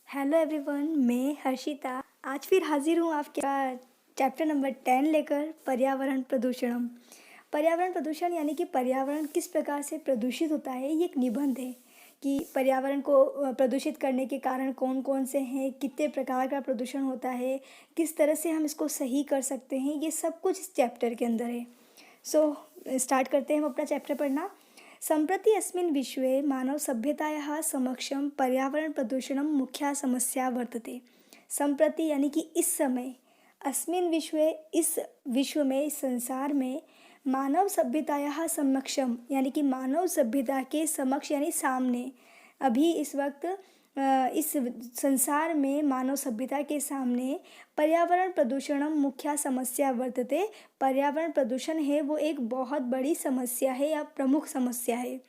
Hello everyone, मैं हर्षिता आज फिर हाजिर हूँ आपके चैप्टर नंबर 10 लेकर पर्यावरण प्रदूषणम। पर्यावरण प्रदूषण यानी कि पर्यावरण किस प्रकार से प्रदूषित होता है, ये एक निबंध है कि पर्यावरण को प्रदूषित करने के कारण कौन कौन से हैं, कितने प्रकार का प्रदूषण होता है, किस तरह से हम इसको सही कर सकते हैं, ये सब कुछ इस चैप्टर के अंदर है। स्टार्ट करते हैं हम अपना चैप्टर पढ़ना। सम्प्रति अस्मिन् विश्वे मानवसभ्यतायाः समक्षं पर्यावरणप्रदूषणं मुख्या समस्या वर्तते। सम्प्रति यानी कि इस समय, अस्मिन् विश्वे इस विश्व में, इस संसार में, मानव सभ्यतायाः समक्षम यानी कि मानव सभ्यता के समक्ष यानी सामने, अभी इस वक्त इस संसार में मानव सभ्यता के सामने पर्यावरण प्रदूषणम मुख्या समस्या वर्तते। पर्यावरण प्रदूषण है वो एक बहुत बड़ी समस्या है या प्रमुख समस्या है।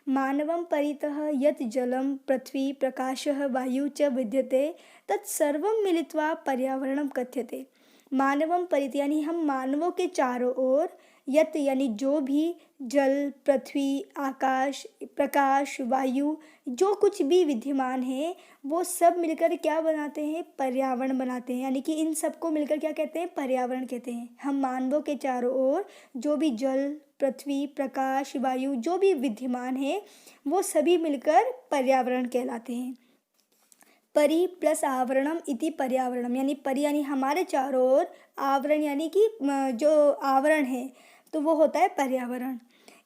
मानवं परितः यत् जलं पृथ्वी प्रकाशः वायु च विद्यते तत्सर्वं मिलित्वा पर्यावरणं कथ्यते। मानवं परित यानी हम मानवों के चारों ओर, यत यानी जो भी, जल, पृथ्वी, आकाश, प्रकाश, वायु, जो कुछ भी विद्यमान है वो सब मिलकर क्या बनाते हैं, पर्यावरण बनाते हैं। यानी कि इन सबको मिलकर क्या कहते हैं, पर्यावरण कहते हैं। हम मानवों के चारों ओर जो भी जल, पृथ्वी, प्रकाश, वायु जो भी विद्यमान है वो सभी मिलकर पर्यावरण कहलाते हैं। परि प्लस आवरणम इति पर्यावरणम यानी परि यानी हमारे चारों ओर, आवरण यानी कि जो आवरण है तो वो होता है पर्यावरण।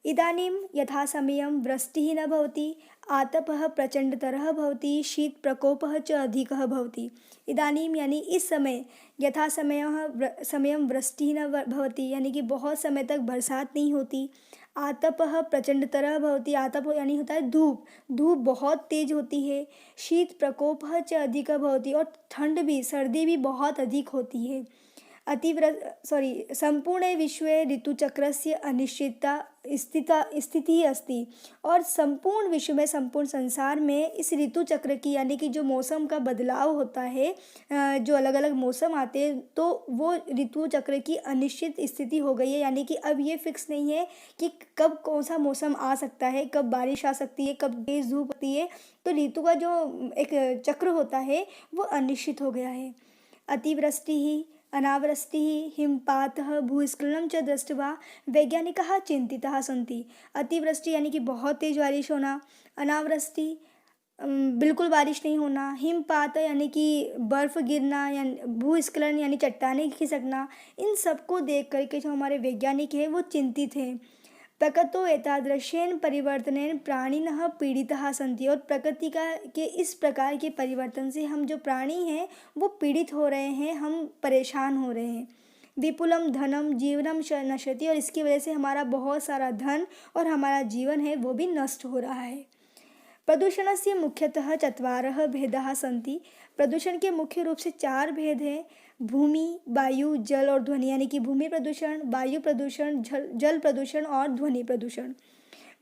इदानीं यथा समयं वृष्टिः न भवति, आतपः प्रचंडतरः भवति, शीत प्रकोपः च अधिकः भवति। इदानीं यानी इस समय, यथा समयं वृष्टिः न भवति यानी कि बहुत समय तक बरसात नहीं होती। आतपः प्रचंडतरः भवति, आतप यानी होता है धूप, धूप बहुत तेज होती है। शीत प्रकोपः च अधिकः भवति और ठंड भी, सर्दी भी बहुत अधिक होती है। संपूर्णे विश्वे ऋतुचक्रस्य अनिश्चितता स्थितिः अस्ति। और संपूर्ण विश्व में, संपूर्ण संसार में इस ऋतु चक्र की यानी कि जो मौसम का बदलाव होता है, जो अलग अलग मौसम आते हैं तो वो ऋतु चक्र की अनिश्चित स्थिति हो गई है। यानी कि अब ये फिक्स नहीं है कि कब कौन सा मौसम आ सकता है, कब बारिश आ सकती है, कब तेज धूप होती है। तो ऋतु का जो एक चक्र होता है वो अनिश्चित हो गया है। अतिवृष्टिः, अनावृष्टिः, हिमपातः, भूस्खलनं च दृष्ट्वा वैज्ञानिकाः चिंतिताः सन्ति। अतिवृष्टि यानी कि बहुत तेज बारिश होना, अनावृष्टि बिल्कुल बारिश नहीं होना, हिमपात यानी कि बर्फ़ गिरना, यानी भूस्खलन यानी चट्टानें खिसकना, इन सबको देख करके जो हमारे वैज्ञानिक हैं वो चिंतित हैं। प्रकृतौ एतादृशेन परिवर्तनेन प्राणिनः पीड़िताः सन्ति। और प्रकृति के इस प्रकार के परिवर्तन से हम जो प्राणी हैं वो पीड़ित हो रहे हैं, हम परेशान हो रहे हैं। विपुलम धनम जीवनम नश्यति, और इसकी वजह से हमारा बहुत सारा धन और हमारा जीवन है वो भी नष्ट हो रहा है। प्रदूषणस्य मुख्यतः चत्वारः भेदाः सन्ति। प्रदूषण के मुख्य रूप से 4 भेद हैं: भूमि, वायु, जल और ध्वनि। यानी कि भूमि प्रदूषण, वायु प्रदूषण, जल प्रदूषण और ध्वनि प्रदूषण।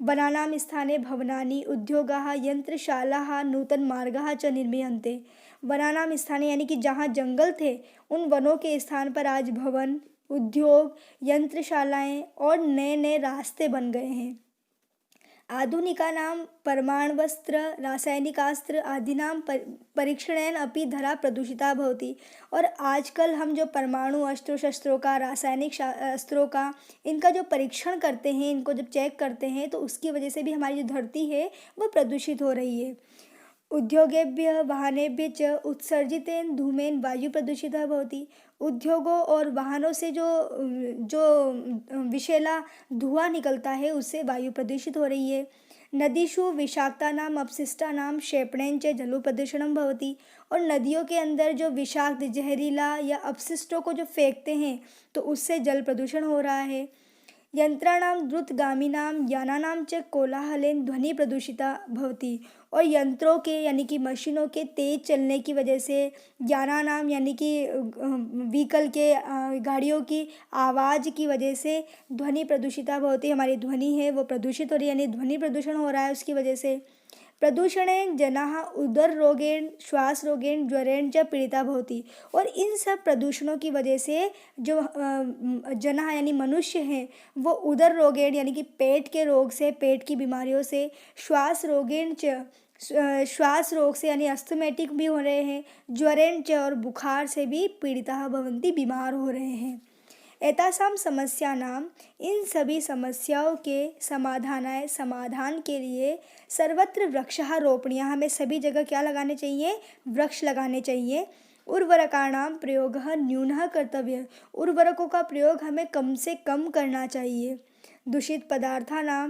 वनानां स्थाने भवनानि, उद्योगाः, यंत्रशालाः, नूतनमार्गाः च निर्मीयन्ते। वनानां स्थाने यानी कि जहाँ जंगल थे उन वनों के स्थान पर आज भवन, उद्योग, यंत्रशालाएँ और नए नए रास्ते बन गए हैं। आधुनिकानां परमाण्वस्त्र, रासायनिकास्त्र आदीनां परीक्षणेन अपि धरा प्रदूषिता भवति। और आजकल हम जो परमाणु अस्त्र शस्त्रों का, रासायनिक अस्त्रों का, इनका जो परीक्षण करते हैं, इनको जब चेक करते हैं तो उसकी वजह से भी हमारी जो धरती है वो प्रदूषित हो रही है। उद्योगेभ्यः वाहनेभ्यः च उत्सर्जितेन धूमेन वायु प्रदूषितः भवति। उद्योगों और वाहनों से जो जो विषैला धुआं निकलता है उससे वायु प्रदूषित हो रही है। नदीषु विषाक्तानाम अपशिष्टानाम क्षेपणेन च जलो प्रदूषणं भवति। और नदियों के अंदर जो विषाक्त, जहरीला या अपशिष्टों को जो फेंकते हैं तो उससे जल प्रदूषण हो रहा है। यंत्राणां द्रुतगामिनां यानानां च कोलाहलेन ध्वनि प्रदूषिता भवति। और यंत्रों के यानी कि मशीनों के तेज चलने की वजह से, यानानाम यानी कि व्हीकल के, गाड़ियों की आवाज़ की वजह से ध्वनि प्रदूषिता भवति। हमारी ध्वनि है वो प्रदूषित हो रही है, यानी ध्वनि प्रदूषण हो रहा है उसकी वजह से। प्रदूषणेन जनाः उदररोगेण, श्वासरोगेण, ज्वरेण च पीड़िता भवति। और इन सब प्रदूषणों की वजह से जो जनाः यानी मनुष्य हैं वो उदर रोगेण यानी कि पेट के रोग से, पेट की बीमारियों से, श्वास रोगेण च श्वास रोग से यानी अस्थमैटिक भी हो रहे हैं, ज्वरेण च और बुखार से भी पीड़िताः भवन्ति, बीमार हो रहे हैं। एतासां समस्यानां, इन सभी समस्याओं के समाधान के लिए सर्वत्र वृक्षः रोपणीयः, हमें सभी जगह क्या लगाने चाहिए? वृक्ष लगाने चाहिए। उर्वरकाणां प्रयोगः न्यूनः कर्तव्यः, उर्वरकों का प्रयोग हमें कम से कम करना चाहिए। दूषित पदार्थानां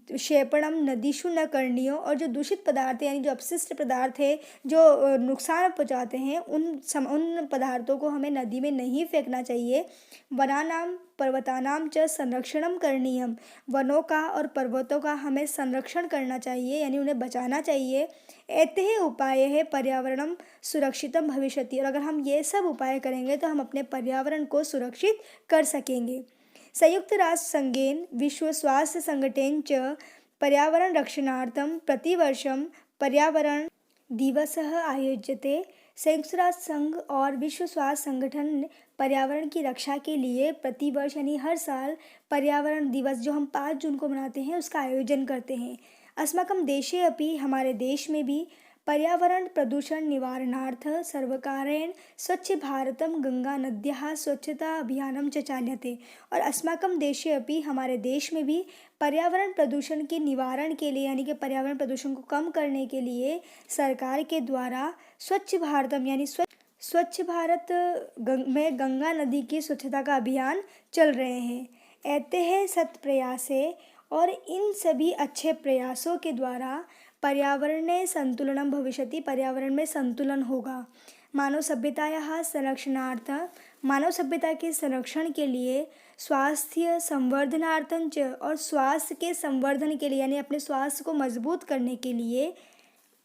क्षेपणम नदीषु न करणीयो, और जो दूषित पदार्थ यानी जो अपशिष्ट पदार्थ है जो नुकसान पहुँचाते हैं, उन पदार्थों को हमें नदी में नहीं फेंकना चाहिए। वनानां पर्वतानां च संरक्षणम करणीयम, वनों का और पर्वतों का हमें संरक्षण करना चाहिए यानी उन्हें बचाना चाहिए। एते उपाय है पर्यावरणम सुरक्षितम भविष्यति, और अगर हम ये सब उपाय करेंगे तो हम अपने पर्यावरण को सुरक्षित कर सकेंगे। संयुक्त राष्ट्र संघेन विश्व स्वास्थ्य संगठन च पर्यावरण रक्षणार्थं प्रतिवर्षं पर्यावरण दिवसः आयोज्यते। संयुक्त राष्ट्र संघ और विश्व स्वास्थ्य संगठन पर्यावरण की रक्षा के लिए प्रतिवर्ष यानी हर साल पर्यावरण दिवस जो हम 5 जून को मनाते हैं उसका आयोजन करते हैं। अस्माकं देशे अपि, हमारे देश में भी पर्यावरण प्रदूषण निवारणार्थ सर्वकारेण स्वच्छ भारतम गंगा नद्याः स्वच्छता अभियानं च चाल्यते, और अस्माकं देशे अपि, हमारे देश में भी पर्यावरण प्रदूषण के निवारण के लिए यानी कि पर्यावरण प्रदूषण को कम करने के लिए सरकार के द्वारा स्वच्छ भारतम यानी स्वच्छ भारत में गंगा नदी की स्वच्छता का अभियान चल रहे हैं। ऐते हैं सत प्रयासे, और इन सभी अच्छे प्रयासों के द्वारा पर्यावरणे संतुलनम भविष्यति, पर्यावरण में संतुलन होगा। मानव सभ्यतायाः संरक्षणार्थ, मानव सभ्यता के संरक्षण के लिए स्वास्थ्य संवर्धनार्थं च, और स्वास्थ्य के संवर्धन के लिए यानी अपने स्वास्थ्य को मजबूत करने के लिए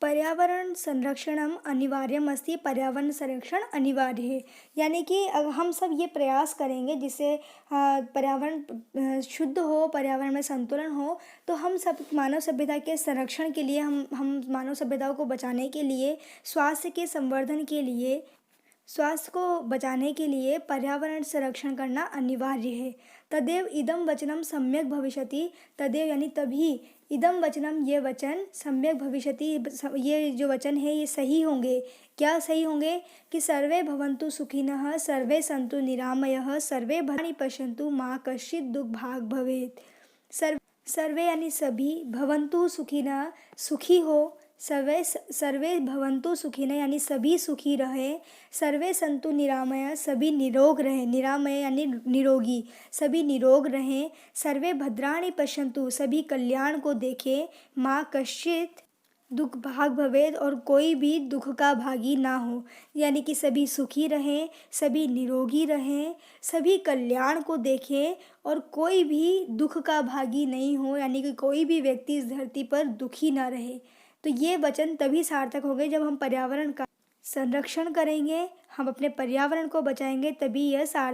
पर्यावरण संरक्षणम अनिवार्यम अस्ति, पर्यावरण संरक्षण अनिवार्य है। यानी कि हम सब ये प्रयास करेंगे जिससे पर्यावरण शुद्ध हो, पर्यावरण में संतुलन हो, तो हम सब मानव सभ्यता के संरक्षण के लिए, हम मानव सभ्यताओं को बचाने के लिए, स्वास्थ्य के संवर्धन के लिए, स्वास्थ्य को बचाने के लिए पर्यावरण संरक्षण करना अनिवार्य है। तदेव इदम वचनम सम्यक भविष्यति, तदेव यानी तभी, इदम वचनम ये वचन, सम्यक भविष्यति ये जो वचन है ये सही होंगे। क्या सही होंगे? कि सर्वे भवन्तु सुखिनः, सर्वे सन्तु निरामयः, सर्वे भद्राणि पश्यन्तु मा कश्चित् दुःखभाग् भवेत्। सर्वे यानी सभी, भवन्तु सुखिनः सुखी हो, सर्वे भवन्तु सुखिनः यानी सभी सुखी रहे, सर्वे सन्तु निरामय सभी निरोग रहे, निरामय यानी निरोगी, सभी निरोग रहें, सर्वे भद्राणि पश्यन्तु सभी कल्याण को देखें, माँ कश्चित् दुख भाग भवेद और कोई भी दुख का भागी ना हो, यानी कि सभी सुखी रहें, सभी निरोगी रहें, सभी कल्याण को देखें और कोई भी दुख का भागी नहीं हो, यानी कि कोई भी व्यक्ति इस धरती पर दुखी ना रहे। तो ये वचन तभी सार्थक होंगे जब हम पर्यावरण का संरक्षण करेंगे, हम अपने पर्यावरण को बचाएंगे, तभी यह सार्थक